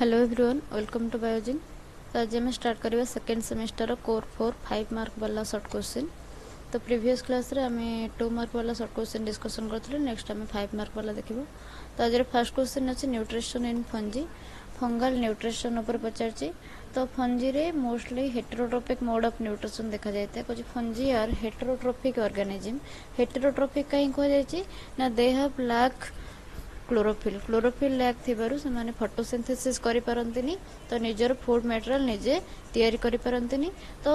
Hello everyone, welcome to बायोजिंग। तो आज आम स्टार्ट करवा सेकेंड सेमेस्टर कोर 4 5 मार्क वाला शॉर्ट क्वेश्चन। तो प्रीवियस क्लास रे आम 2 मार्क वाला शॉर्ट क्वेश्चन डिस्कशन करते, नेक्स्ट आम 5 मार्क वाला देखिबो। तो आज फर्स्ट क्वेश्चन अच्छे nutrition in fungi, fungal nutrition ऊपर पचारछि। तो फंजी रे mostly heterotrophic mode of nutrition देखा जाता है। कुछ fungi are heterotrophic organism. Heterotrophic कहीं कह जाए ना दे हैव लैक क्लोरोफिल लैक थिबारु से माने फोटोसिंथेसिस करि पारंतिनी, तो निजर फूड मटेरियल निजे तैयारी करि पारंतिनी। तो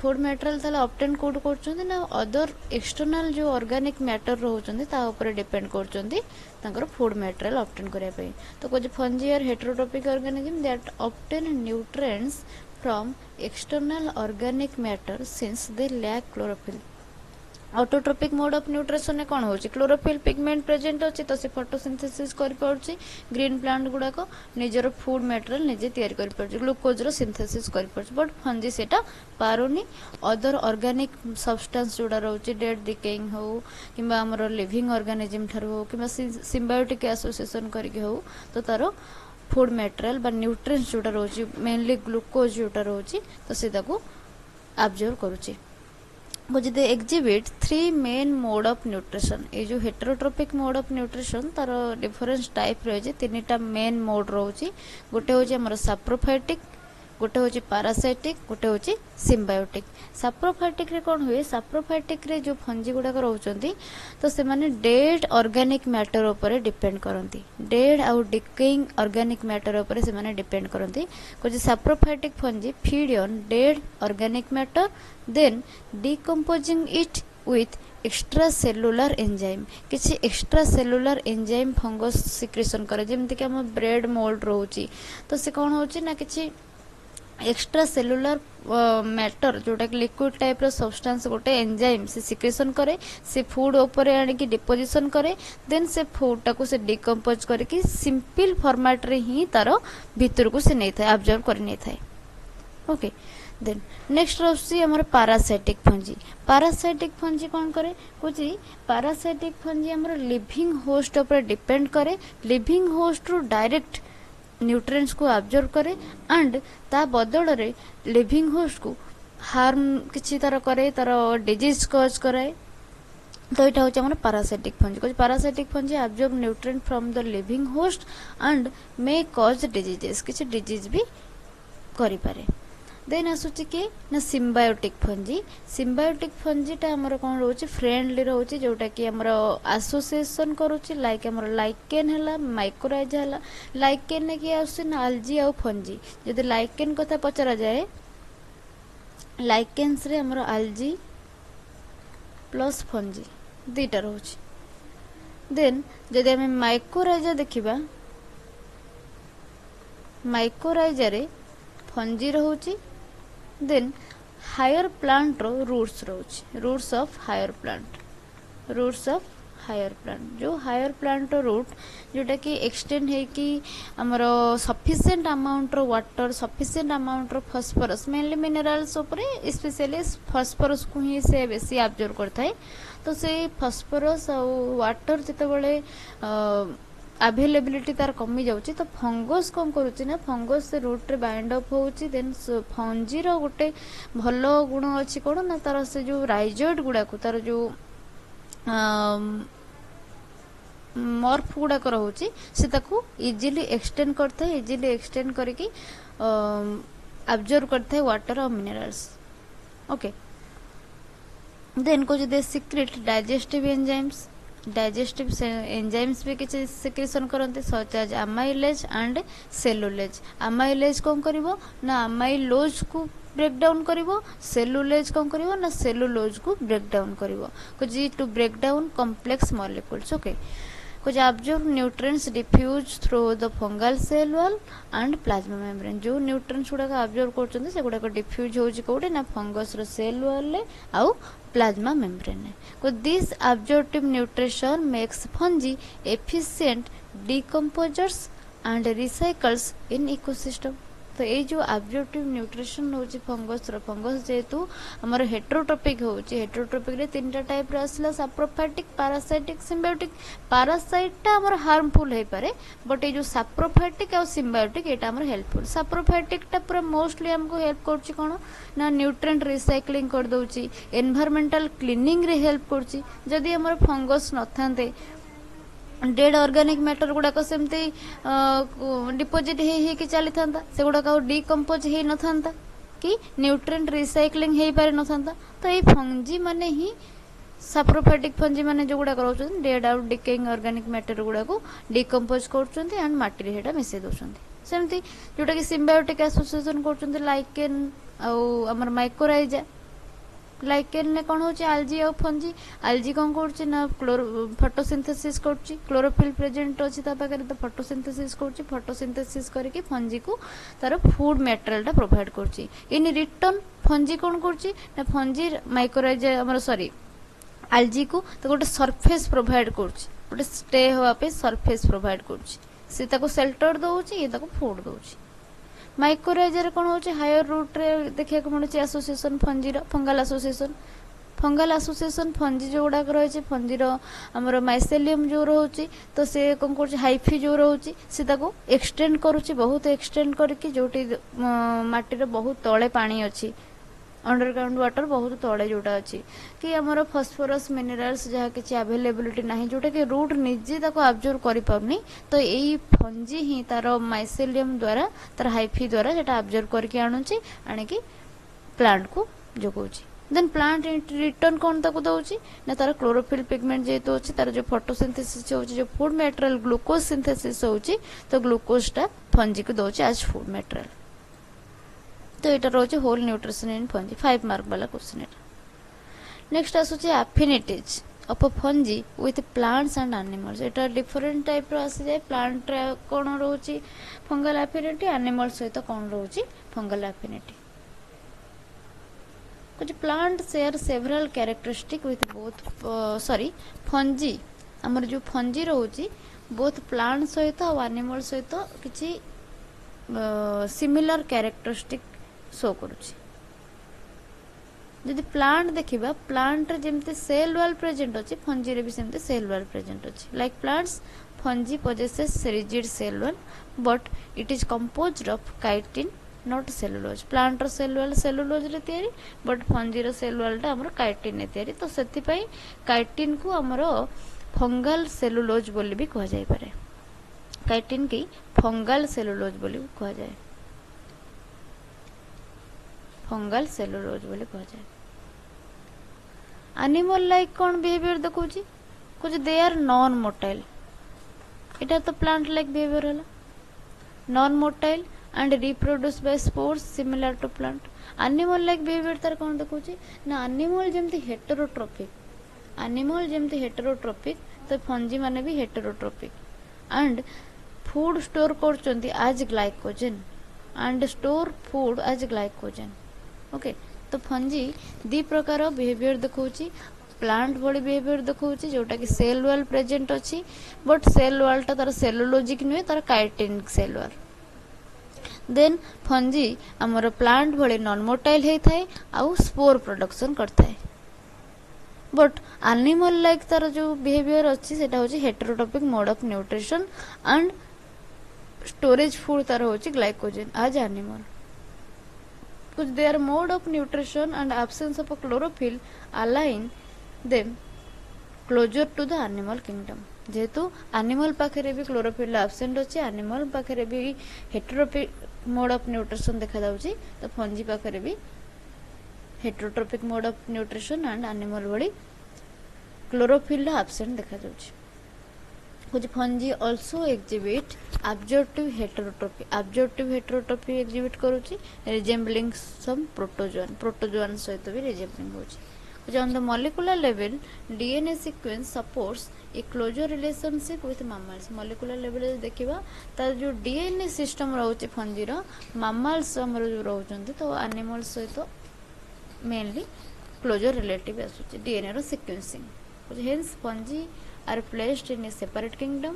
फूड मटेरियल ताला ऑब्टेन कोड करछन्ती ना अदर एक्सटर्नल जो ऑर्गेनिक मैटर रहउछन्ती ता ऊपर डिपेंड करछन्ती तांकर फूड मटेरियल ऑब्टेन करिया पई। तो कुछ fungi are heterotrophic organism that obtain nutrients from external organic matter since they lack chlorophyll. Autotrophic mode of nutrition ने कौन होची, क्लोरोफिल पिगमेंट प्रेजेंट अछि, तो से फोटोसिंथेसिस करि पाउछि। ग्रीन प्लांट गुडा को निजर फूड मटेरियल निजे तैयारी करि पाउछि, ग्लूकोज रो सिंथेसिस करि पाउछि। बट फंजी सेटा पारुनी अदर ऑर्गेनिक सब्सटेंस जोडा रहउछि, डेड डिकेइंग हो किबा हमर लिविंग ऑर्गेनिज्म थारो हो किबा सिम्बायोटिक एसोसिएशन करिके हो, तो तारो फूड मटेरियल बा न्यूट्रिएंट्स जोडा रहउछि मेनली ग्लूकोज जोडा रहउछि, तो से ताको एब्जॉर्ब करूछि। They exhibit 3 main mode of nutrition. ये जो हेटेरोट्रोपिक मोड ऑफ न्यूट्रिशन तार डिफरेंस टाइप रही तीन मेन मोड रोचे। गोटे हूँ आम सैप्रोफाइटिक, गोटे हूँ पैरासाइटिक, गोटे हूँ सिम्बायोटिक। सैप्रोफाइटिक रे कौन हुए, सैप्रोफाइटिक रे जो फंजी गुड़ाक रोचंती तो से माने डेड ऑर्गेनिक मैटर ऊपर डिपेंड करती, डेड आउ डिकेइंग ऑर्गेनिक मैटर ऊपर से माने डिपेंड करती। कुछ saprophytic fungi feed on dead organic matter then decomposing it with extracellular enzyme. किसी extracellular enzyme fungus secretion करे, जेमति कि हम ब्रेड मोल्ड रोची, तो से कौन होची ना किसी एक्स्ट्रा सेलुलर मैटर जोटा कि लिक्विड टाइप रो सब्सटेंस गोटे एंजाइम से सिक्रेशन करे, से फूड ऊपर आनिकी डिपोजिशन करे, देन से फूड टाको से डिकम्पोज करके सिंपल फॉर्मेट रे ही तार भीतर को से नहीं था एब्जॉर्ब कर नहीं था। ओके, देन नेक्स्ट रहउछि हमर पैरासाइटिक फंजी। पैरासाइटिक फंजी कौन करे, कुछ पैरासाइटिक फंजी हमर लिविंग होस्ट ऊपर डिपेंड करे, लिविंग होस्ट रो डायरेक्ट न्यूट्रिएंट्स को एब्जॉर्ब करे एंड ता बदल रे लिविंग होस्ट को हार्म किछि तार करे, तार डिजीज कॉज करे। तो यहाँ हूँ आम पैरासाइटिक फंजी। कुछ parasitic fungi absorb nutrient from the living host and may cause diseases, किछि डिजीज भी करि पारे। देन आसुची कि ना सिम्बायोटिक फंजी। सिम्बायोटिक फंजीटा आमर कौन रोचे, फ्रेंडली रोचे, जोटा कि आमर एसोसिएशन करूची लाइक आमर लाइकेन हैला, माइक्रोराइजा हैला। लाइकेन ने कि आसुची ना आल्जी आउ फंजी। जदि लाइकेन कथा पचरा जाए, लाइकेन्स रे आमर आल्जी प्लस फंजी दुईटा रोचे। देन जदि आमे माइक्रोराइजा देखिबा, माइक्रोराइजा रे फंजी रहउची, देन हायर प्लांट रो रूट्स रोचे, roots of higher plant, roots of higher plant. जो हायर प्लांट रो रूट जोटा कि एक्सटेंड है कि हमर सफिशिएंट अमाउंट रो वाटर, सफिशिएंट अमाउंट रो फास्फोरस, मेनली मिनरल्स ऊपर स्पेशली फास्फोरस को ही से बेसी एब्जॉर्ब करता है। तो से फास्फोरस और वाटर जितेबाला अवेलेबिलिटी तार कमी जाउची, तो फंगस कौन करूची ना फंगस से रूट रे बाइंड अप होउची। देन फंजी रो गोटे भलो गुण अछि कोन ना तार से जो राइजोइड गुडा को तार जो मॉर्फ गुडा को रहउची से ताको इजीली एक्सटेंड करता है, इजीली एक्सटेंड करके एब्जॉर्ब करता है वाटर और मिनरल्स। ओके, देन को जे secrete digestive enzymes, digestive enzymes भी किसी सिक्रेशन करते such as amylase and cellulase. Amylase कौन करिवो ना अमाइलोज को ब्रेक डाउन करिवो, सेलुलेज कौन करिवो ना सेलुलोज को ब्रेक डाउन करिवो, कुछ to break down complex molecules. Okay, कुछ absorb nutrients diffuse through the fungal cell wall and plasma membrane. जो न्यूट्रिएंट्स गुडा एब्जॉर्ब करछन्ते से गुडा डिफ्यूज होची कोडे ना फंगस रो सेल वॉल ले आउ प्लाज्मा मेम्ब्रेन है। को this absorptive nutrition makes fungi efficient decomposers and recycles in ecosystem. तो ये जो ऑब्जेक्टिव न्यूट्रिशन होची फंगस जेहेतु हमर हेटेरोट्रोपिक होची हेटेरोट्रोपिक रे तीनटा टाइप रे आसला सैप्रोफाइटिक पैरासाइटिक सिम्बायोटिक पैरासाइट टा हमर हार्मफुल हे पारे बट ये जो सैप्रोफाइटिक और सिम्बायोटिक एटा हमर हेल्पफुल सैप्रोफाइटिक टा पूरा मोस्टली हमको हेल्प करची कोन ना न्यूट्रिएंट रिसाइक्लिंग कर दोची एनवायरमेंटल क्लीनिंग रे हेल्प करची जदी हमर फंगस न थांते डेड ऑर्गेनिक मैटर गुड़ाक सेमती डिपोजिट हो चली था से गुड़ाक डिकम्पोज हो न था कि न्यूट्रिएंट रिसाइक्लिंग हो पारि न था तो ये फंजी माने ही सैप्रोफाइटिक फंजी माने जो गुड़ाक रोचन डेड आउट डिकेइंग ऑर्गेनिक मैटर गुड़ाक डिकम्पोज कर एंड माटी रे मिसई दौरान सेमती जोटा कि सिम्बायोटिक एसोसिएशन कर लाइकेन आमर माइकोराइजा लाइकेन ने कौन होची आल्जी और फंजी आल्जी कौन करची ना फोटोसिंथेसिस करची क्लोरोफिल प्रेजेंट अछि ता पाकर तो फोटोसिंथेसिस करची फोटोसिंथेसिस करके फंजी को तार फूड मटेरियल टा प्रोवाइड करची इन रिटर्न फंजी कौन करची ना फंजी माइक्रोराइजा हमर सॉरी आल्जी को तो गोटे सरफेस प्रोवाइड करची गोटे स्टे होवा पे सरफेस प्रोवाइड करची से ताको शेल्टर दउची ये ताको फूड दउची माइक्रोराइजा कौन हो हायर रूट रे देखिए मिलूँ एसोसिएशन फंजीर फंगाल एसोसिएशन फंजी जो गुड़ाक रही फंजीर आमर माइसेलियम जो रोचे तो से कौन कर हाइफी जो रोचे से एक्सटेंड करुच्ची बहुत एक्सटेंड करके जोटी माटीर बहुत तले पानी अच्छी अंडरग्राउंड वाटर बहुत तले जोटा अच्छी कि आमर फॉस्फोरस मिनरल्स जहाँ किसी अवेलेबिलिटी ना जोटा कि रूट निजे अब्जर्व कर पारनी तो यही फंजी ही तार माइसेलियम द्वारा तार हाइफी द्वारा सेटा अब्जर्व करके आणुची आनिकी प्लांट को जोगाउची देन प्लांट रिटर्न कौन ताको दउची ना तार क्लोरोफिल पिगमेंट जेतो अछि तार जो फोटोसिंथेसिस होची जो फूड मटेरियल ग्लूकोज सिंथेसिस होची तो ग्लूकोज टा फंजी को दउची एज फूड मटेरियल तो यहाँ रोचे whole nutrition in fungi 5 mark वाला क्वेश्चन नेक्स्ट आसुचे affinities of fungi with plants and animals एटा डिफरेंट टाइप रो आसी जाय प्लांट रे कोन रोची फंगल एफिनिटी एनिमल सहित कोन रोची फंगल एफिनिटी कुछ plant share several characteristic with both fungi हमर जो फंजी रोची बोथ प्लांट सहित और एनिमल सहित किछि सिमिलर कैरेक्टरिस्टिक शो करुछि जदि प्लांट देखिबा प्लांट रे जेमते सेल वॉल प्रेजेंट अछि फंजी रे भी सेमते सेल वॉल प्रेजेंट अछि like plants fungi possesses rigid cell wall but it is composed of chitin not cellulose plant रो सेल वॉल सेलुलोज रे तयारी बट फंजी रो सेल वॉल टा हमर chitin ने तयारी तो सेति पई chitin को हमर फंगल सेलुलोज बोली भी कह जाय पारे chitin की फंगल सेलुलोज बोली कह जाए फंगल सेलुलोज बोली कह जाए एनिमल लाइक कौन बिहेवियर देखौची कुछ दे आर नॉन मोटाइल इटा तो प्लांट लाइक बिहेवियर होला non motile and reproduce by spores similar to plant animal like behaviour तार कौन देखौची ना एनिमल जेमति हेटेरोट्रोपिक तो फंजी माने भी हेटेरोट्रोपिक एंड फूड स्टोर करचंती as glycogen and store food as glycogen okay तो फंजी दी प्रकार बिहेवियर देखौची प्लांट बड़ी बिहेवियर देखौची जोटा कि सेल वॉल प्रेजेंट अछि बट सेल वॉल ता तार सेलुलोजिक नुए तार chitin cell wall then fungi हमर प्लांट बड़ी नॉन मोटाइल हे थाए आउ स्पोर प्रोडक्शन करथाए बट एनिमल लाइक तार जो बिहेवियर अछि सेटा होची heterotrophic mode of nutrition and storage food तार होची ग्लाइकोजन एज एनिमल कुछ their mode of nutrition and absence of chlorophyll align them closer to the animal kingdom जेहेतु एनिमल पाखरे भी क्लोरोफिल एब्सेंट अछि एनिमल पाखरे भी हेटेरोट्रोपिक मोड ऑफ न्यूट्रिशन देखा जाउची तो फंजी पाखरे भी heterotrophic mode of nutrition and animal बड़ी क्लोरोफिल एब्सेंट देखा जाउची कुछ fungi also exhibit objective heterotrophy exhibit करूची रिजेम्बलिंग सम प्रोटोजोआन सहित भी रिजेम्बलिंग होची कुछ on the molecular level DNA sequence supports a closer relationship with mammals molecular level देखिबा तार जो डीएनए सिस्टम रहउची फंजी रो मैमल्स हमर जो रहउचंती तो एनिमल्स सहित मेनली क्लोजर रिलेटिव आसुची डीएनए रो सीक्वेंसिंग कुछ hence fungi are placed in a separate kingdom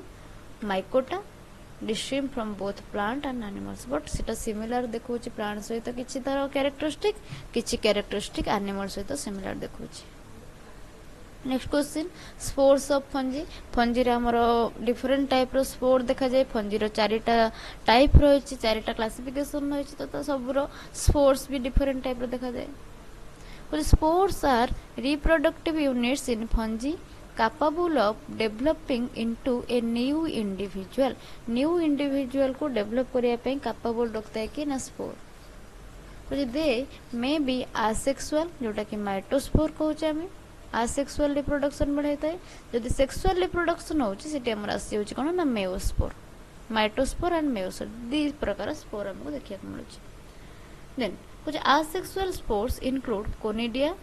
mycota distinct from both plant and animals but सेटा सिमिलर देखौछि प्लांट सहित किछि तार कैरेक्टरिस्टिक किछि कैरेक्टरिस्टिक एनिमल सहित सिमिलर देखौछि। Next question spores of fungi fungi रे हमर डिफरेंट टाइप रो स्पोर देखा जाय फंजी रो चारिटा टाइप रहिछि चारिटा क्लासिफिकेशन रहिछि तो सब रो स्पोर्स भी डिफरेंट टाइप रो देखा जाय। Spores are reproductive units in fungi capable of developing into a new individual को develop करिया पे capable रखता है कि ना spore they may be asexual जोटा कि माइटोस्पोर कहूचे हमें asexual रिप्रोडक्शन बढ़ाइता है जदि सेक्सुअल रिप्रोडक्शन होची सेटी हमर आसी होची कोन ना मेयोस्पोर माइटोस्पोर एंड मेयोस्पोर दी प्रकार स्पोर हमको देखिया को मिलुची। देन कुछ asexual spores include conidia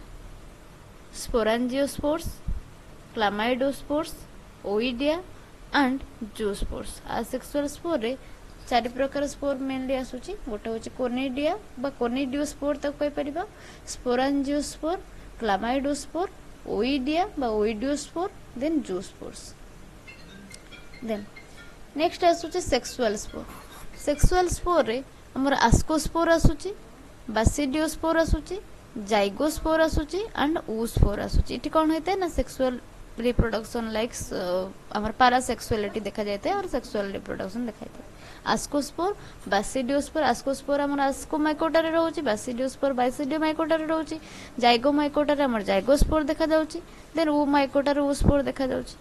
sporangiosperms chlamydospores oidia and zoospores asexual spore रे चारि प्रकार स्पोर मेनली आसुची गोटे होची कोनिडिया बा कोनिडियोस्पोर तक कहि परिबा स्पोरांजियोस्पोर क्लामाइडोस्पोर ओइडिया बा ओइडियोस्पोर देन जूस्पोर्स। देन नेक्स्ट आसुची सेक्सुअल स्पोर रे हमर आस्कोस्पोर आसुची बासिडियोस्पोर आसुची जाइगोस्पोर आसुची एंड ऊस्पोर आसुची इठी कोन होइते ना सेक्सुअल रिप्रोडक्शन लाइक हमर पैरासेक्सुअलिटी देखा जाते हैं और सेक्सुअल रिप्रोडक्शन देखा जाते हैं। आस्कोस्पोर बासिडियोस्पोर आस्कोस्पोर हमर आस्कोमाइकोटा रे रहउची बासिडियोस्पोर बासिडियोमाइकोटा रे रहउची जाइगोमाइकोटा रे हमर जाइगोस्पोर देखा जाउची देन ऊमाइकोटा रे ऊस्पोर देखा जाउची।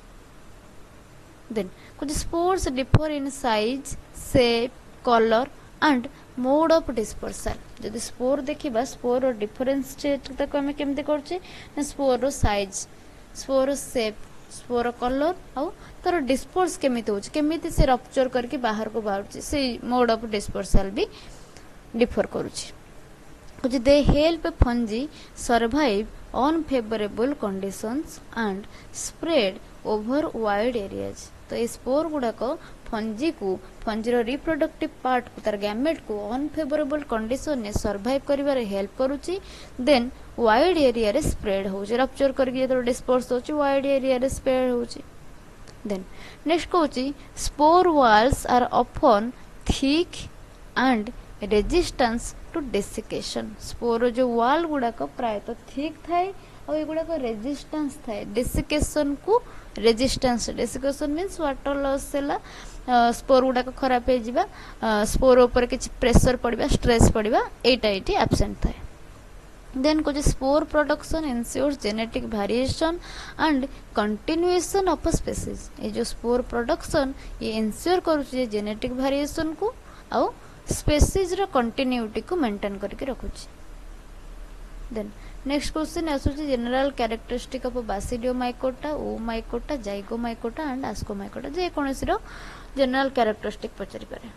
देन कुछ spores differ in size shape colour and mode of dispersal जदि स्पोर देखिबा स्पोर रो डिफरेंस तक हमें केमते करछे ना स्पोर रो size spore shape spore colour आउ तार डिस्पर्स केमिति होछ केमिति से रप्चर करके बाहर को बाहर से मोड ऑफ डिस्पर्सल भी डिफर करूछि। कुछ they help fungi survive on favourable conditions and spread over wide areas तो ये स्पोर गुड़ाक फंजीर रिप्रोडक्टिव पार्ट को तार गैमेट को अनफेवरेबल कंडीशन ने सर्वाइव करिवारे हेल्प करूची देन वाइड एरिया रे स्प्रेड होची रप्चर करके जो डिस्पर्स होची वाइड एरिया रे स्प्रेड होची। देन नेक्स्ट होची spore walls are often thick and resistance to desiccation spore जो वॉल गुड़ाक प्राय तो थिक थाए और ये गुड़ाक रेजिस्टेंस थाए डेसिकेशन को resistance desiccation means water loss हैला स्पोर गुड़ाक खराब हो जिबा स्पोर ऊपर किछि प्रेशर पड़िबा स्ट्रेस पड़िबा एटा एटी एब्सेंट थाए। देन कुछ spore production ensures genetic variation and continuation of species ये जो स्पोर प्रोडक्शन ये इंश्योर करूछि जेनेटिक वेरिएशन को आ स्पीशीज रो कंटिन्यूटी को मेंटेन करके रखुछि। देन नेक्स्ट क्वेश्चन आसुछि general characteristic of basidiomycota oomycota zygomycota and ascomycota जे कोनसी रो जनरल कैरेक्टरिस्टिक पचरि पारे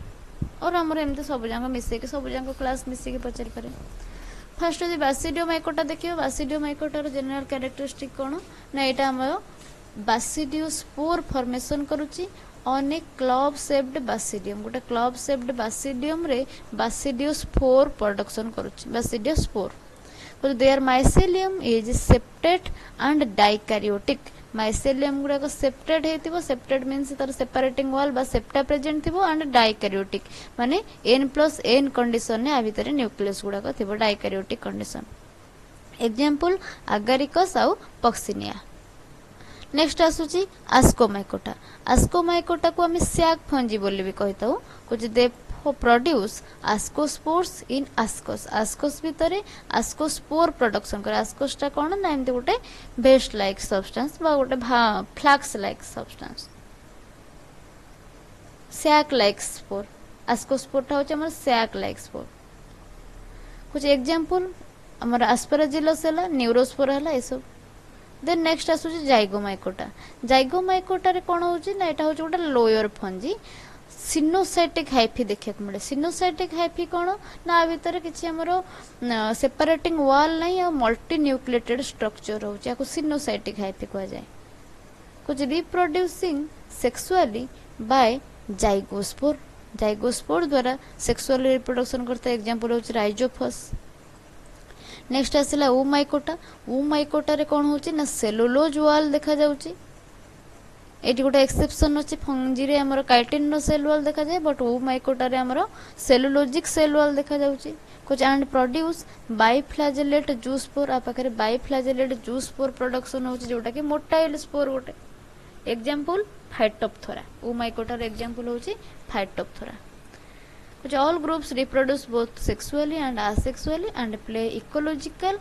और हमर एमते सब जांग मिसे के सब जांग क्लास मिसे के पचरि पारे। फर्स्ट जे बासिडियोमाइकोटा देखियो बासिडियोमाइकोटा रो जनरल कैरेक्टरिस्टिक कोन ना एटा हमर बासिडियोस्पोर फॉर्मेशन करूछि on a club shaped basidium गोटे क्लब शेप्ड बासिडियम रे बासिडियोस्पोर प्रोडक्शन करूछि basidiospore their mycelium is septate and dikaryotic mycelium गुड़ा को सेप्टेट हेतिबो सेप्टेट मींस तार सेपरेटिंग वॉल बा सेप्टा प्रेजेंट थिबो एंड डाइकैरियोटिक माने n+n कंडीशन ने आ भितर न्यूक्लियस गुड़ा को थिबो डाइकैरियोटिक कंडीशन एग्जांपल अगारिकस आउ पॉक्सिनिया। नेक्स्ट आसुची आस्कोमाइकोटा को हम सैक फंजी बोली भी कहता कुछ दे प्रोड्यूस आस्कोस्पोर्स इन आस्कोस भितर आस्कोस्पोर प्रोडक्शन करे आस्कोसटा कोन ना एमते गोटे वेस्ट लाइक सब्सटेंस बा गोटे flask like substance sac like spore आस्कोस्पोरटा होचे हमर सैक लाइक स्पोर। कुछ एग्जांपल हमर एस्पेराजिलस हला न्यूरोस्पोर हला एसो। देन नेक्स्ट आसुची जाइगोमाइकोटा रे कोन होची ना एटा होची गोटे लोयर फंजी सिनोसाइटिक हाइफी देखिया मिले सिनोसाइटिक हाइफी कोन ना भितर किछि हमरो सेपरेटिंग वॉल नहीं आ मल्टी न्यूक्लिएटेड स्ट्रक्चर होची याको सिनोसाइटिक हाइफी कहआ जाय। कुछ रिप्रोड्यूसिंग सेक्सुअली बाय जाइगोस्पोर द्वारा सेक्सुअल रिप्रोडक्शन करता एग्जांपल होची राइजोफस। नेक्स्ट आसिला ओमाइकोटा रे कोन होची ना सेलुलोज वॉल देखा जाउची ये गोटे एक्सेप्शन अच्छे फंजी रे हमर काइटिन नो सेल वॉल देखा जाए बट ओ माइकोटा रे हमर सेलुलोजिक सेल वॉल देखा जाउची कुछ एंड प्रोड्यूस बाइफ्लैजेलेट जूस स्पोर आ पाखरे बाइफ्लैजेलेट जूस स्पोर प्रोडक्शन होची जोटा कि मोटाइल स्पोर गोटे एग्जांपल फाइटोप्थोरा ओ माइकोटा रे एग्जांपल होची Phytophthora which all groups reproduce both sexually and asexually and play ecological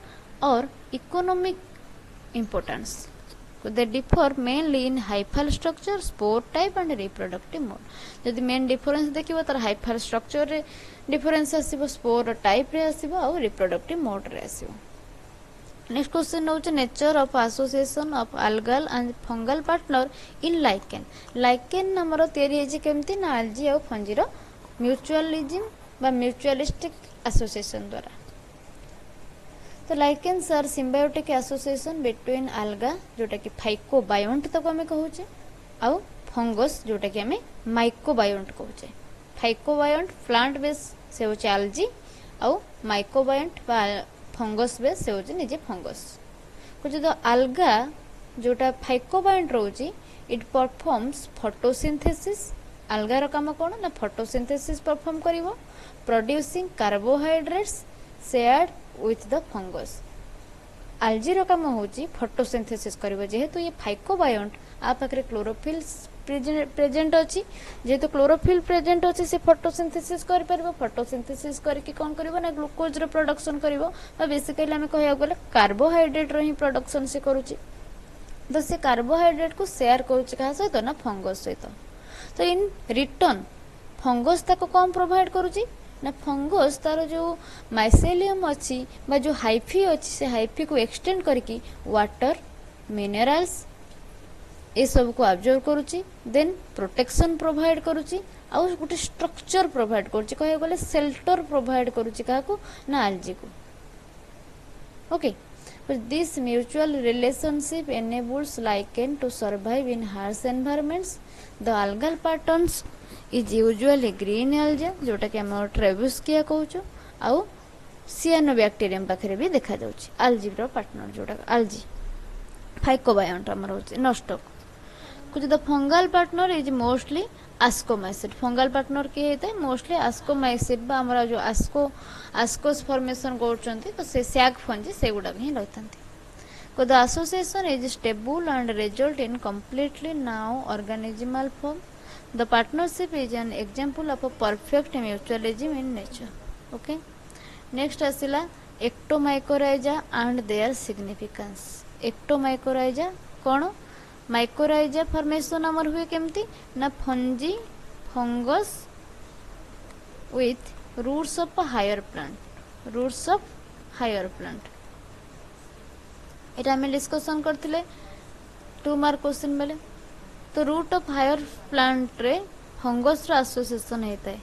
or economic importance. They differ mainly in hyphal structure, spore type and reproductive mode. जदि main difference देखिबो तर hyphal structure रे difference आसीबो, spore type रे आसीबो और reproductive mode रे आसीबो. Next question होचे nature of association of algal and fungal partner in lichen. Lichen हमरो तयारी हेछि केमति ना algae और fungi रो म्यूचुअलिज्म बा म्यूचुअलिस्टिक एसोसिएशन द्वारा. तो lichens are symbiotic association between alga जोटा कि फाइकोबायोंट तक हमें कहूचे आउ फंगस जोटा कि हमें माइकोबायोंट कहूचे. फाइकोबायोंट प्लांट बेस से होचे algae आउ माइकोबायोंट बा फंगस बेस से होचे निजे फंगस. कुछ तो alga जोटा फाइकोबायोंट रहउची इट परफॉर्म्स फोटोसिंथेसिस. अलगा रो काम कोन ना फोटोसिंथेसिस परफॉर्म करिवो producing carbohydrates shared with the fungus. algae रो काम होची फोटोसिंथेसिस करिवो जेहेतु ये फाइकोबायोंट आ पाखरे क्लोरोफिल प्रेजेंट अछि जेहेतु क्लोरोफिल प्रेजेंट अछि से फोटोसिंथेसिस कर परबो. फोटोसिंथेसिस करके कोन करिवो ना ग्लूकोज रो प्रोडक्शन करिवो बा बेसिकली हमें कहया गेले कार्बोहाइड्रेट रो ही प्रोडक्शन से करूची. तो से कार्बोहाइड्रेट को शेयर करूची का सहित ना फंगस सहित. तो इन रिटर्न फंगस ताको कौन प्रोवाइड करूची ना फंगस तार जो माइसेलियम अच्छी बा जो हाइफी अच्छी से हाइफी को एक्सटेंड करके वाटर मिनरल्स ये सब को ऑब्जर्व करूची. देन प्रोटेक्शन प्रोवाइड करूची आउ गोटे स्ट्रक्चर प्रोवाइड करूची कहे गले शेल्टर प्रोवाइड करूची काको ना algae को. Okay But this mutual relationship enables lichen to survive in harsh environments. The algal patterns is usually green algae जोटा कि हम ट्रेविस्किया कहूचो आउ सियानोबैक्टीरियम पाखरे भी देखा जाउची. algae रो पार्टनर जोटा algae फाइकोबायोंट हमर होची नष्ट. कुछ the fungal partner is mostly ascomycete. Fungal partner के हेते मोस्टली आस्कोमाइसिड बा हमरा जो आस्कोस फॉर्मेशन करचंती तो से सैग फंजी से गुडा भी रहतंती. को the association is stable and result in completely new organismal form. The partnership is an example of a perfect mutualism in nature. Okay next आसिला ectomycorrhiza and their significance. Ectomycorrhiza कोन mycorrhiza formation हमर हुए केमती ना fungi fungus with roots of higher plant. Roots of higher plant एटा हमें discussion करथिले 2 mark question बेले. तो रूट ऑफ हायर प्लांट रे फंगस रो एसोसिएशन हेताय.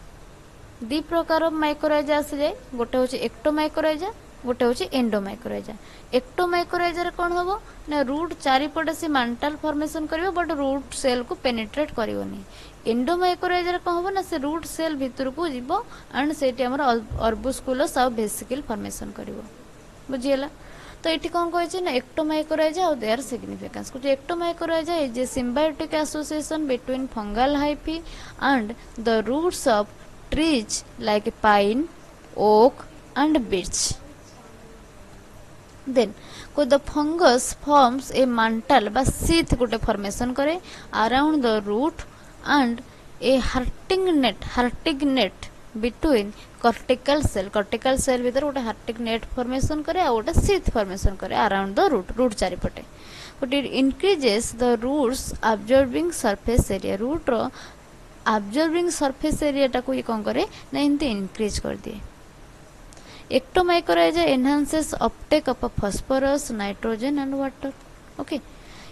दी प्रकार ऑफ माइकोराइजा आसे जाय. गोटे होची एक्टोमाइकोराइजा गोटे होची एंडोमाइकोराइजा. एक्टोमाइकोराइजा रे कोन होबो ना रूट चारिपटे से मांटल फॉर्मेशन करिवो बट रूट सेल को पेनिट्रेट करिवोनी. एंडोमाइकोराइजा रे कोन होबो ना से रूट सेल भितर को जिवो एंड सेटी हमर ऑर्बुस्कुलस आ वेसिकल फॉर्मेशन करिवो. बुझियला. तो एटी कोन कहै छै ना एक्टोमाइकोराइजा और देयर सिग्निफिकेंस. कुछ ectomycorrhiza is a symbiotic association between fungal hyphae and the roots of trees like pine oak and birch. Then the fungus forms a mantle बा sheath गोटे formation करे around the root and a hurting net between cortical cell भीतर गोटे hurting net formation करे आ गोटे sheath formation करे around the root चारिपटे. But it increases the roots absorbing surface area. root row absorbing surface area टाको ये कौन करे ना इनते increase कर दिए. Ectomycorrhiza enhances uptake of phosphorus, nitrogen and water. Okay.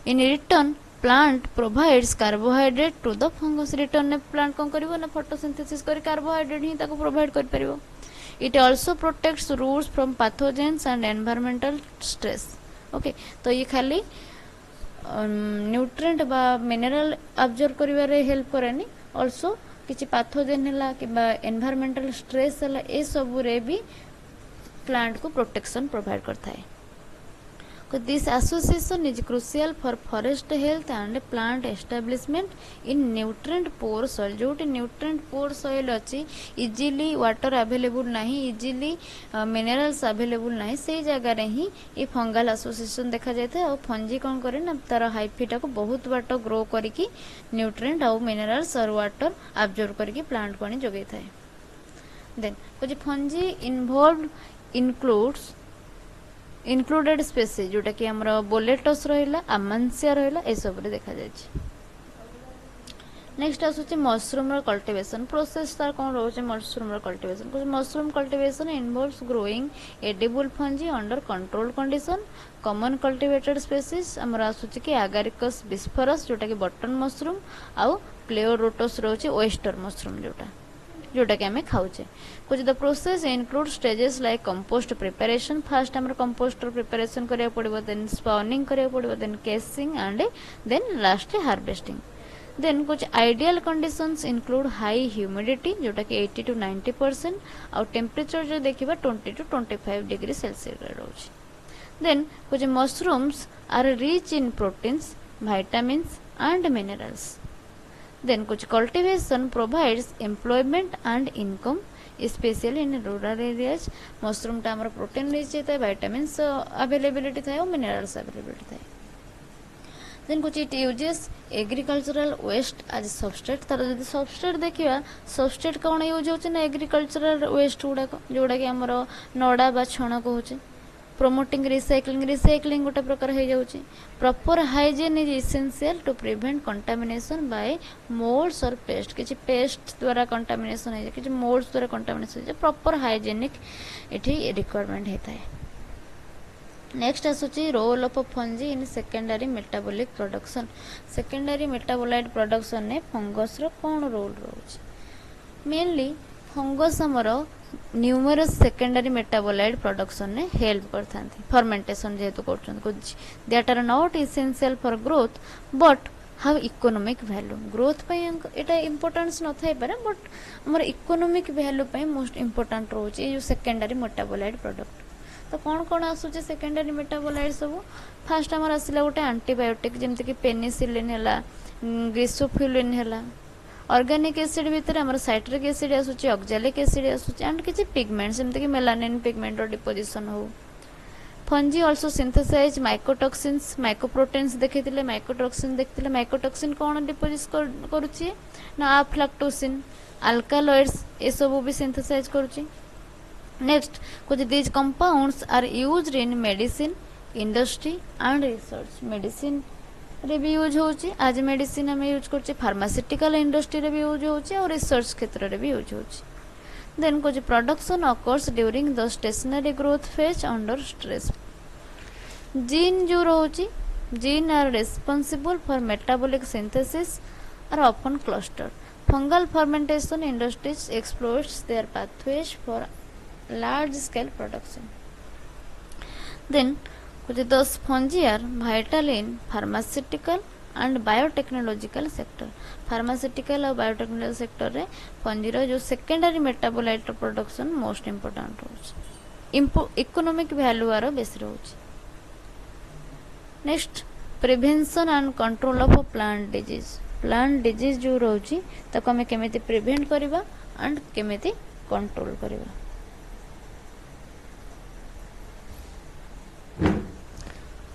In return, plant provides carbohydrate to the fungus. Return ने plant कौन करिवो ना photosynthesis करे carbohydrate ही ताको provide कर परिवो. It also protects roots from pathogens and environmental stress. Okay. तो ये खाली nutrient बा mineral absorb करिवारे help करेनी. Also किछि pathogen हला कि बा environmental stress हला ए सब रे भी प्लांट को प्रोटेक्शन प्रोवाइड करता है. This association is crucial for forest health and plant establishment in nutrient poor soil. जो nutrient poor soil अच्छी easily water available नहीं, easily minerals available नहीं, से जगह रे ही ये fungal association देखा जाता है और फंजी कौन करे ना तार हाइफिटा को बहुत बाट ग्रो करिकी nutrient और minerals और water absorb करिकी plant को आनी जोगे था है. Then कुछ फंजी involved included species जोटा कि हमरा बोलेटस रहिला अमांसिया रहिला ए सब रे देखा जाय छै. नेक्स्ट आसुचे मशरूम रो कल्टीवेशन प्रोसेस तार कोन रहउ छै मशरूम रो कल्टीवेशन कुछ mushroom cultivation involves growing edible fungi under controlled condition. Common cultivated species हमरा आसुचे कि एगारिकस बिस्फरस जोटा कि बटन मशरूम आउ प्लेओरोटस रहउ छै ओयस्टर मशरूम जोटा कि हमें खाऊचे. कुछ the process include stages like compost preparation first हमर कंपोस्टर प्रिपरेशन करिया पड़िबो देन स्पॉनिंग करिया पड़िबो then casing and then last harvesting. Then कुछ ideal conditions include high humidity जोटा कि 80 to 90% और टेम्परेचर जो देखिबा 20 to 25 डिग्री सेल्सियस रहउची. देन कुछ mushrooms are rich in proteins vitamins and minerals. Then कुछ cultivation provides employment and income especially in rural areas. Mushroom टा हमर प्रोटीन रिच है vitamins availability था और minerals availability था. Then कुछ it uses agricultural waste as substrate. तार जदि substrate देखिबा substrate कोन यूज होचे ना agricultural waste जोड़ा कि हमर नडा बा छण को होचे. promoting recycling गोटे प्रकार हो जाउची. proper hygiene is essential to prevent contamination by molds or pest. किछि पेस्ट द्वारा contamination है किछि molds द्वारा contamination है proper hygienic एठी रिक्वायरमेंट हेता है. नेक्स्ट आसुची role of fungi in secondary metabolic production. Secondary metabolite production ने फंगस रो कोन रोल रहउची. मेनली फंगस हमर न्यूमरस सेकेंडरी मेटाबोलाइट प्रोडक्शन ने हेल्प करथांती फर्मेंटेशन जेतु करछन कुछ that are not essential for growth but have economic value. Growth पे एटा इंपोर्टेंस न थाई पारे बट हमर इकोनॉमिक वैल्यू पे मोस्ट इंपोर्टेंट रहउची ए जो सेकेंडरी मेटाबोलाइट प्रोडक्ट. तो कौन कौन आसुचे सेकेंडरी मेटाबोलाइट सब फास्ट हमर आसिला गोटे एंटीबायोटिक जेमति कि पेनिसिलिन हैला ग्लिसोफिलिन हैला. ऑर्गेनिक एसिड भीतर हमर साइट्रिक एसिड आसुची ऑक्सैलिक एसिड आसुची एंड किछि पिगमेंट्स जेमति कि मेलानिन पिगमेंट और डिपोजिशन हो. Fungi also synthesise mycotoxins mycoproteins देखिथिले माइकोटॉक्सिन देखिथिले माइकोटॉक्सिन कोन डिपोजिट करूची ना अफ्लैक्टोसिन अल्कालॉइड्स ए सब भी सिंथेसाइज करूची. नेक्स्ट कुछ these compounds are used in medicine industry and research. Medicine रे भी यूज होची आज मेडिसिन हम यूज करछे फार्मास्यूटिकल इंडस्ट्री रे भी यूज होची और रिसर्च क्षेत्र रे भी यूज होची. देन कुछ production occurs during the stationary growth phase under stress. Gene जो रहउची gene are responsible for metabolic synthesis are often clustered. Fungal fermentation industries explores their pathways for large scale production. Then कुछ 10 fungi are vital in pharmaceutical and biotechnological sector. pharmaceutical और biotechnological sector रे fungi रो जो secondary metabolite production most important होची. economic value आरो बेसी रहउची. next prevention and control of plant disease. plant disease जो रहउची ताको हमें केमिति prevent करिबा and केमिति control करिबा.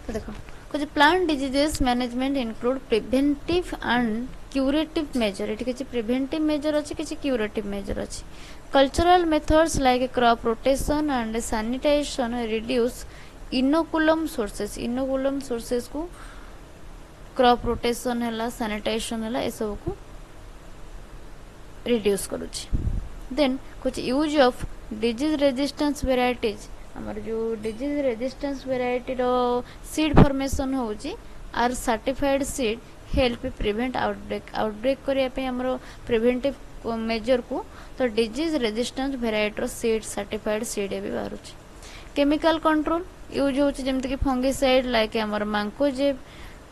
देखो कुछ plant diseases management include preventive and curative measure. एठी किछि प्रिवेंटिव मेजर अछि किछि क्यूरेटिव मेजर अछि. Cultural methods like crop rotation and sanitization reduce inoculum sources को क्रॉप रोटेशन हैला सैनिटाइजेशन हैला ए सब को रिड्यूस करूछि. देन कुछ use of disease resistance varieties. हमर जो डिजीज रेजिस्टेंस वेराइटी रो सीड फॉर्मेशन होउची आर certified seed help prevent outbreak करिया पे हमरो प्रिवेंटिव मेजर को तो डिजीज रेजिस्टेंस वेराइटी रो सीड सर्टिफाइड सीड भी बारुची. केमिकल कंट्रोल यूज होउची जेमति कि फंगिसाइड लाइक हमर मांकोजेब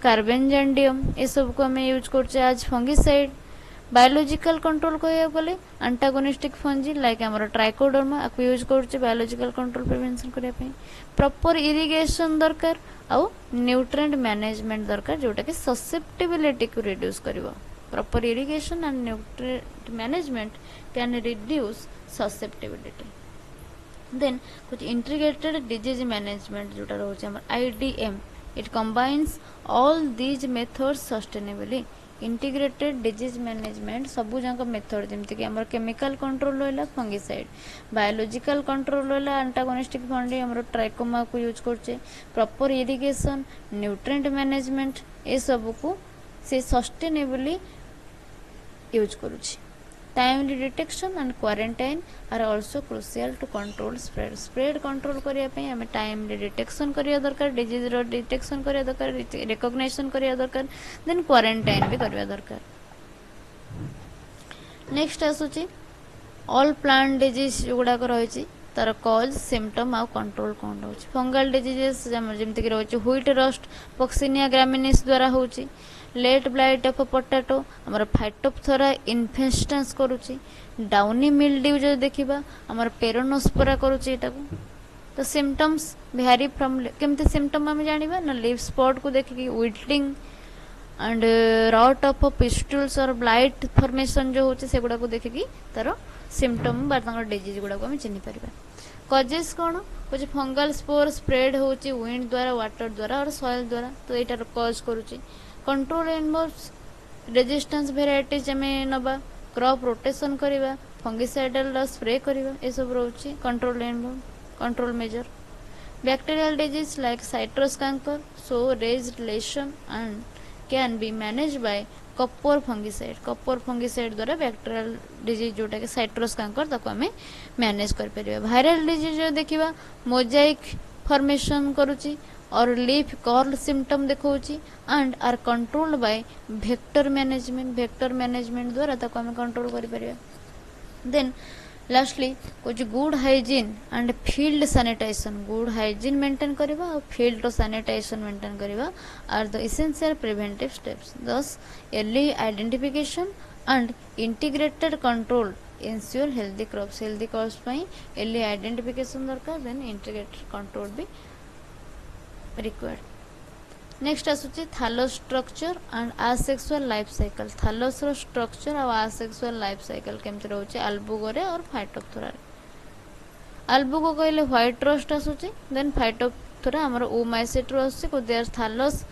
कार्बेंजेंडियम ए सब को हमें यूज करछे आज फंगिसाइड. बायोलॉजिकल कंट्रोल कहया गले एंटागोनिस्टिक फंजी लाइक हमर ट्राइकोडर्मा आपको यूज करछे बायोलॉजिकल कंट्रोल प्रिवेंशन करिया पे प्रॉपर इरिगेशन दरकार आउ न्यूट्रिएंट मैनेजमेंट दरकार जोटा कि ससेप्टेबिलिटी को रिड्यूस करबो proper irrigation and nutrient management can reduce susceptibility then कुछ इंटीग्रेटेड डिजीज मैनेजमेंट जोटा रहउछे हमर IDM it combines all these methods sustainably integrated disease management सबू जाक मेथड जमती कि हमर केमिकल कंट्रोल रहला फंगिसाइड बायोलॉजिकल कंट्रोल रहला एंटागोनिस्टिक फंडी हमर ट्राइकोमा को यूज करछे प्रॉपर इरिगेशन न्यूट्रिएंट मैनेजमेंट ए सब को से सस्टेनेबली यूज करूछि timely detection and quarantine are also crucial to control spread control करिया पे हमें टाइमली डिटेक्शन करिया दरकार डिजीज रो डिटेक्शन करिया दरकार रिकॉग्निशन करिया दरकार देन क्वारंटाइन भी करिया दरकार नेक्स्ट आसुची ऑल प्लांट डिजीज गुडा को रहिची तार कॉज सिम्पटम आ कंट्रोल कोन रहउची फंगल डिजीजेस जेमति कि रहउची व्हीट रस्ट पॉक्सिनिया ग्रामिनीस द्वारा होउची लेट ब्लाइट ऑफ पोटैटो हमर फाइटोप्थोरा इन्फेस्टेंस करूची डाउनी मिल्ड्यू जो देखिबा हमर पेरोनोस्पोरा करूची एटा को तो सिम्पटम्स वेरी फ्रॉम केमते सिम्पटम हम जानिबा ना लीफ स्पॉट को देखि विल्टिंग एंड रॉट ऑफ पिस्टुल्स और ब्लाइट फॉर्मेशन जो होची सेगुडा को देखि तार सिम्पटम बा तांगर डिजीज गुडा को हम चिन्हि परिबा कॉजेस कोन कुछ फंगल स्पोर स्प्रेड होची विंड द्वारा वाटर द्वारा और सॉइल द्वारा तो एटार कॉज करूची कंट्रोल इनवॉल्व्स रेजिस्टेंस वेराइटीज में नबा क्रॉप रोटेशन करिबा फंगिसाइडल स्प्रे करिबा ए सब रहउची control involve control major bacterial disease like citrus canker so raised lesion and can be manage by copper fungicide द्वारा बैक्टीरियल डिजीज जोटा कि साइट्रस कैंकर ताको हमें मैनेज कर परिबा वायरल डिजीज जो देखिबा मोजाइक फॉर्मेशन करूची और लीफ कर्ल सिम्पटम देखौची and are controlled by vector management द्वारा ताको हमें कंट्रोल करि परिबा देन लास्टली कुछ good hygiene and field sanitisation good hygiene maintain करबा और फील्ड रो सैनिटाइजेशन मेंटेन करबा are the essential preventive steps thus early identification and integrated control ensure healthy crops पई अर्ली आइडेंटिफिकेशन दरकार देन इंटीग्रेटेड कंट्रोल भी required next आसुची thallus structure and asexual life cycle थालोस row structure और asexual life cycle केमते रहउची अल्बुगो रे और Phytophthora रे अल्बुगो कहले white roast आसुची देन फाइटोप्थोरा हमर ओमाइसेट रो आसुची को देयर थालोस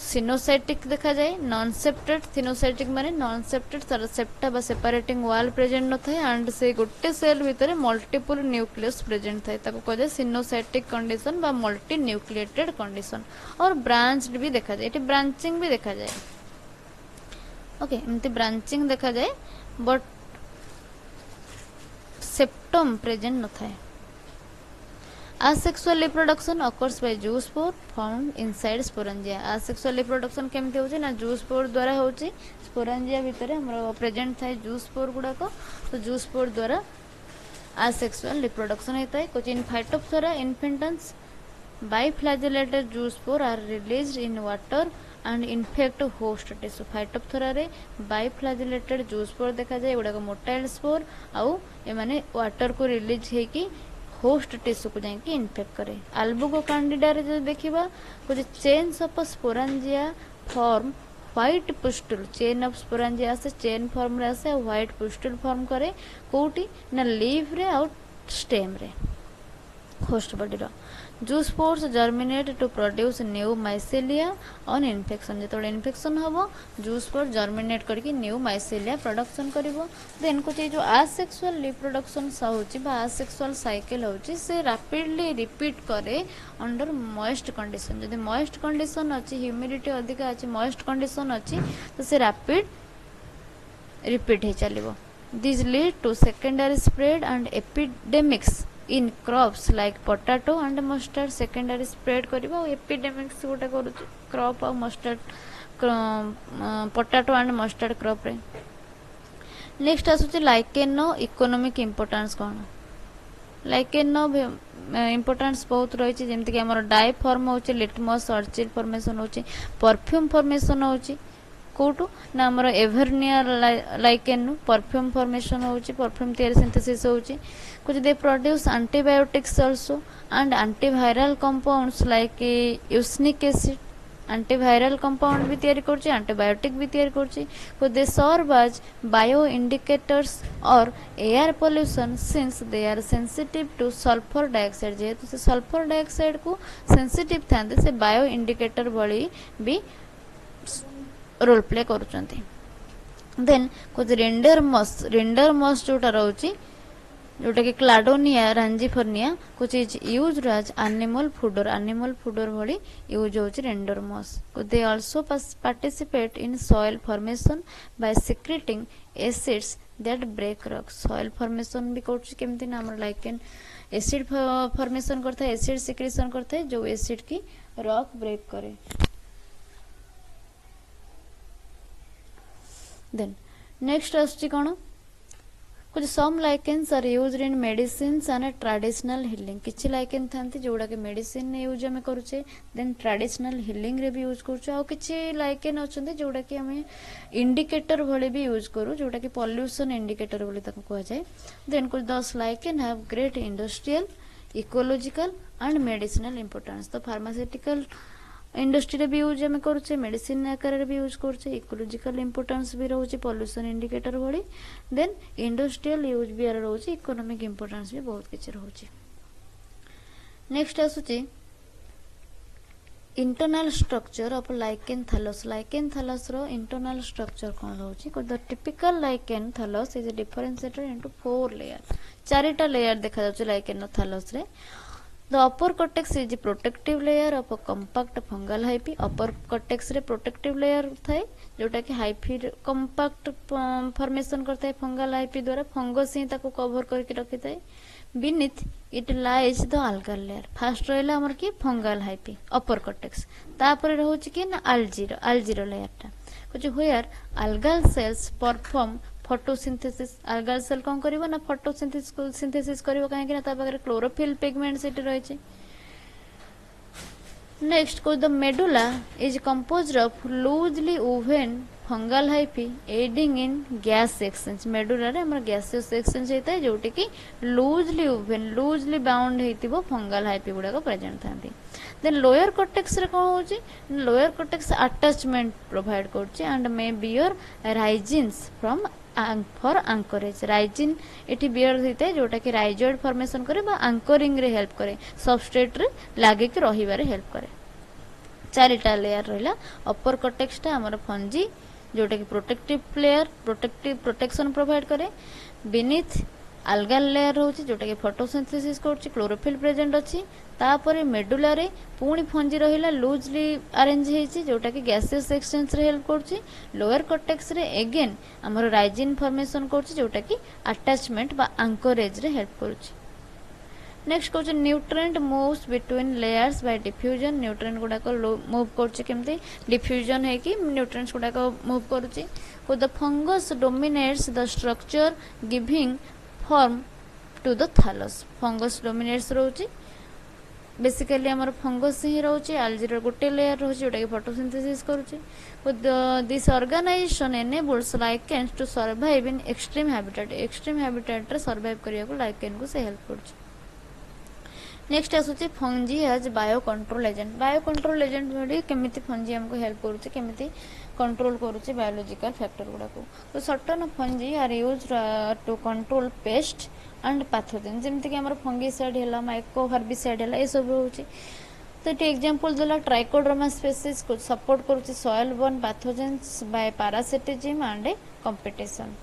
सिनोसाइटिक देखा जाए नॉन सेप्टेड सिनोसाइटिक माने नॉन सेप्टेड तार सेप्टा बा सेपरेटिंग वॉल प्रेजेंट न थाए एंड से गोटे सेल भितर मल्टीपल न्यूक्लियस प्रेजेंट थाए ताको कह जाए सिनोसाइटिक कंडीशन बा मल्टी न्यूक्लिएटेड कंडीशन और ब्रांच्ड भी देखा जाए एटी ब्रांचिंग भी देखा जाए ओके एमती ब्रांचिंग देखा जाए बट सेप्टम प्रेजेंट न थाए Asexual reproduction occurs by zoospore found inside sporangia. Asexual reproduction केमते होचे ना zoospore द्वारा होचे sporangia भितर हमरो प्रेजेंट थाए zoospore गुडा को तो zoospore द्वारा asexual reproduction होता है कुछ इन Phytophthora infantans biflagellated zoospore are released in water and infect host tissue. Phytophthora रे biflagellated zoospore देखा जाए गुडा को motile spore आउ ए माने वाटर को रिलीज हे कि होस्ट टिश्यू को जाके इन्फेक्ट करे अल्बुगो कैंडिडा रे जो देखिबा कुछ chains of sporangia form white pustule chain of sporangia से चेन फॉर्म रे से व्हाइट पुस्टुल फॉर्म करे कोठी ना लीफ रे और स्टेम रे होस्ट बॉडी रो zoospores germinate to produce new mycelia on infection जेतो इन्फेक्शन हबो जूस्पोर जर्मिनेट करके न्यू माइसेलिया प्रोडक्शन करिवो देन कुछ जो आसेक्सुअल रिप्रोडक्शन होची बा आसेक्सुअल साइकिल होची से रैपिडली रिपीट करे अंडर मॉइस्ट कंडीशन जदि मॉइस्ट कंडीशन अछि ह्यूमिडिटी अधिक अछि मॉइस्ट कंडीशन अछि तो से रैपिड रिपीट हे चलिवो this lead to secondary spread and epidemics in crops like potato and mustard secondary spread करिबा epidemics गोटे करूची crop और mustard potato and mustard crop रे नेक्स्ट आसुची lichen नो इकोनॉमिक इंपोर्टेंस कोन lichen नो इंपोर्टेंस बहुत रही छि जेमति कि हमर डाई फॉर्म होची लिटमस अर्चिल फॉर्मेशन होची परफ्यूम फॉर्मेशन होची कोटू ना हमर एवर्निया लाइकेन परफ्यूम फॉर्मेशन होची परफ्यूम थियरी सिंथेसिस होची कुछ they produce antibiotics also and antiviral compounds like usnic acid antiviral compound भी तैयारी करछि एंटीबायोटिक भी तैयारी करछि को they serve as bio indicators और air pollution since they are sensitive to sulphur dioxide जेहेतु से सल्फर डाइऑक्साइड को सेंसिटिव थांते से बायो इंडिकेटर भली भी रोल प्ले करुचंती देन कुछ रेंडर मॉस जोटा रहउची जोटा कि क्लाडोनिया रांजिफर्निया कुछ is used as animal fodder भली यूज होची reindeer moss they also participate in soil formation by secreting acids that break rock soil formation भी करछि केमति ना हमर लाइकेन एसिड फॉर्मेशन करता है एसिड सिक्रेशन करता है जो एसिड की रॉक ब्रेक करे देन नेक्स्ट आछि कोन कुछ some lichens are used in medicines and traditional healing किछि लाइकेन थांती जोडा के मेडिसिन ने यूज हमें करूचे देन ट्रेडिशनल हीलिंग रे भी यूज करूचे आ किछि लाइकेन अछंती जोडा कि हमें इंडिकेटर भले भी यूज करू जोडा कि पॉल्यूशन इंडिकेटर भले ताको कह जाय देन कुछ 10 lichen have great industrial ecological and medicinal importance तो फार्मास्यूटिकल इंडस्ट्री रे भी यूज हमें करूचे मेडिसिन आकार रे भी यूज करूचे इकोलॉजिकल इंपोर्टेंस भी रहउची पॉल्यूशन इंडिकेटर भली देन इंडस्ट्रियल यूज भी रहउची इकोनॉमिक इंपोर्टेंस भी बहुत किछ रहउची नेक्स्ट आसुची internal structure of lichen thallus रो इंटरनल स्ट्रक्चर कोन रहउची को the typical lichen thallus is differentiated into 4 layer चारिटा लेयर देखा जाउची लाइकेन थैलस रे The upper cortex is the protective layer of a compact fungal hyphae. Upper cortex रे protective layer थाए जोटा कि हाइफी compact formation करता है fungal hyphae द्वारा फंगस ही ताको कवर करके रखी थाए beneath it lies the algal layer. First रहला हमर की fungal hyphae upper cortex तापर रहउची कि ना algae layer टा कुछ where algal cells perform photosynthesis algal cell कोन करिवो ना फोटोसिंथेसिस करिवो काहे कि ना ता पाखरे क्लोरोफिल पिगमेंट सेट रहै छै नेक्स्ट को the medulla is composed of loosely woven fungal hyphae aiding in gas exchange medulla रे हमर गैसियस एक्सचेंज हेतै जोटी कि लूजली बाउंड हेतिबो फंगल hyphae गुडा को प्रेजेंट थांती देन लोअर कॉर्टेक्स रे कोन होची लोअर कॉर्टेक्स अटैचमेंट प्रोवाइड करची and may bear rhizines from for anchorage rhizine एटी बियर होते जोटा कि राइजॉइड फॉर्मेशन करे बा एंकरिंग रे हेल्प करे सबस्ट्रेट रे लागे कि रहिबारे हेल्प करे चारिटा लेयर रहला अपर कॉर्टेक्स टा हमर फंजी जोटा कि प्रोटेक्टिव लेयर प्रोटेक्शन प्रोवाइड करे बीनीथ algal लेयर होची जोटा कि फोटोसिंथेसिस करची क्लोरोफिल प्रेजेंट अछि तापरे मेडुला रे पुणी फंजी रहिला लूजली अरेंज हेची जोटा कि गैसियस एक्सचेंज रे हेल्प करची लोअर कॉर्टेक्स रे अगेन हमर राइजिन फॉर्मेशन करची जोटा कि अटैचमेंट बा एंकरेज रे हेल्प करची नेक्स्ट कोच nutrient moves between layers by diffusion nutrient गुडा को मूव करची केमती डिफ्यूजन है कि न्यूट्रिएंट्स गुडा को मूव करची को the fungus dominates the structure giving form to the thallus fungus dominates रहउची बेसिकली हमर फंगस ही रहउची algae रो गोटे लेयर रहउची जोटा कि फोटोसिंथेसिस करूची this organization enables lichens to survive in extreme habitat रे सर्वाइव करिया को लाइकेन को से हेल्प करची नेक्स्ट आसुची fungi as bio control agent बडी केमिति फंजी हमको हेल्प करूची केमिति कंट्रोल करूची बायोलॉजिकल फैक्टर गुडा को तो certain fungi are used to control pest and pathogen जेमति कि हमर फंगीसाइड हैला माइको हर्बिसाइड हैला ए सब होची तो एटी एग्जांपल देला ट्राइकोडर्मा स्पीशीज को सपोर्ट करूची soil borne pathogens by parasitism and competition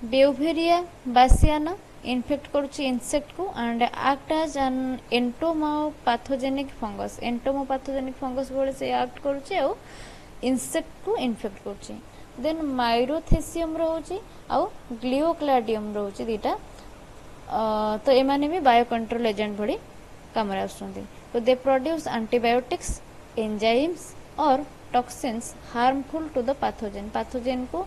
beauveria bassiana infect करूची इंसेक्ट को and act as an entomopathogenic fungus बोले से एक्ट करूची आ इंसेक्ट को इन्फेक्ट करूची देन माइरोथेसियम रहउची आ ग्लियोक्लाडियम रहउची दीटा तो एमाने भी बायो कंट्रोल एजेंट भडी काम रे आसुंदी तो दे प्रोड्यूस एंटीबायोटिक्स एंजाइम्स और toxins harmful to the pathogen को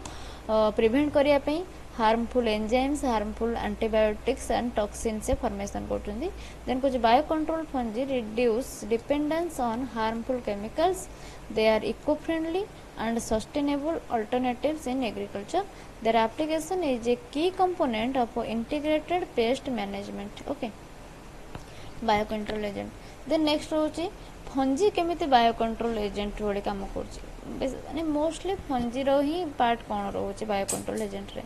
प्रिवेंट करिया पई harmful enzymes harmful antibiotics and toxin से फॉर्मेशन करछुंदी देन कुछ biocontrol fungi reduce dependence on harmful chemicals they are eco friendly and sustainable alternatives in agriculture. Their application is a key component of integrated pest management. Okay, biocontrol agent. Then next होची fungi केमिति biocontrol agent भଳି काम करछि माने mostly fungi रो ही part कोन रहउछि biocontrol agent रे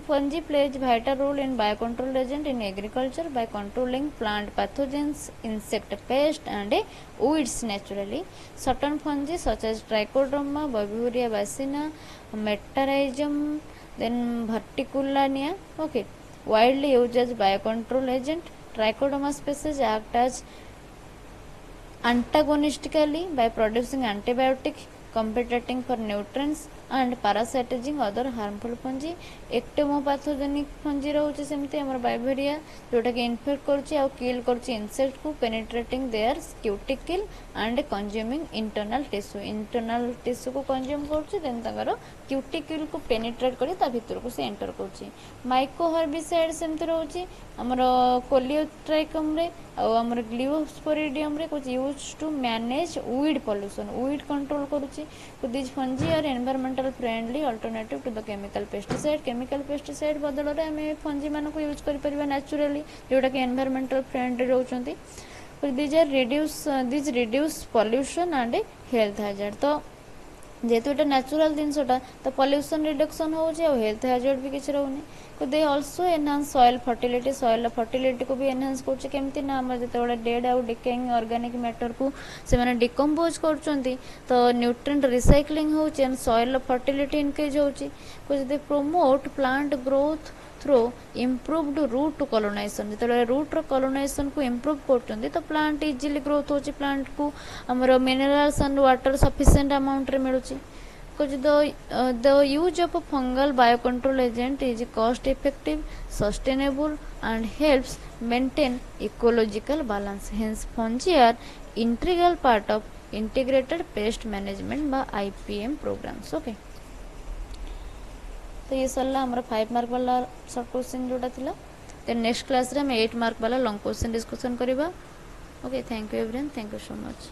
fungi plays vital role in biocontrol agent in agriculture by controlling plant pathogens, insect pests and weeds naturally. Certain fungi such as Trichodroma, Beauveria bassina, Metarhizium, then Verticillania, okay, widely used as biocontrol agent. Trichodroma species act as antagonistically by producing antibiotic competing for nutrients and parasitizing other harmful fungi. Ectomopathogenic fungi रहउछि सेमते हमर बाइवेरिया जोटा कि infect करछि आ किल करछि insect को penetrating their cuticle and consuming internal tissue को consume करछि then तकर cuticle को पेनिट्रेट करी ता भीतर को से एंटर करछि. माइको हर्बिसाइड सेमते रहउछि हमर कोलियोट्राइकम रे आ हमर ग्लियोस्पोरिडियम रे कुछ use to manage weed pollution weed control करूछि. This fungi are environmental friendly alternative to the chemical pesticide बदल रे हमें फंजी मान को यूज करि परिबा नेचुरली जोटा कि एनवायरमेंटल फ्रेंडली रहउछंती. This reduce pollution and health hazard. तो जेहेतु एटा नेचुरल जिनसटा तो पोल्यूशन रिडक्शन हो जे हेल्थ हैजर्ड भी किछ रहउनी. तो they also enhance soil fertility को भी एनहांस करछ केमति ना हम जते डेड आउ डिकेइंग ऑर्गेनिक मैटर को से माने डिकम्पोज करछंती तो न्यूट्रिएंट रिसाइक्लिंग होछ एंड सॉइल फर्टिलिटी इनक्रीज होछ. कुछ they promote plant growth through improved root colonization जो रूट कॉलोनाइजेशन को इम्प्रूव करछंती तो प्लांट इजीली ग्रोथ होछ प्लांट को हमर minerals and water sufficient amount रे मिलुची. Because the use of a fungal biocontrol agent is cost effective, sustainable and helps maintain ecological balance. Hence fungi are integral part of integrated pest management by IPM programs. Okay. तो ये सरला हमारा 5 mark वाला short question जोटा थिला. Then next class रे हम 8 mark वाला long question discussion करिबा. Okay, thank you everyone, thank you so much.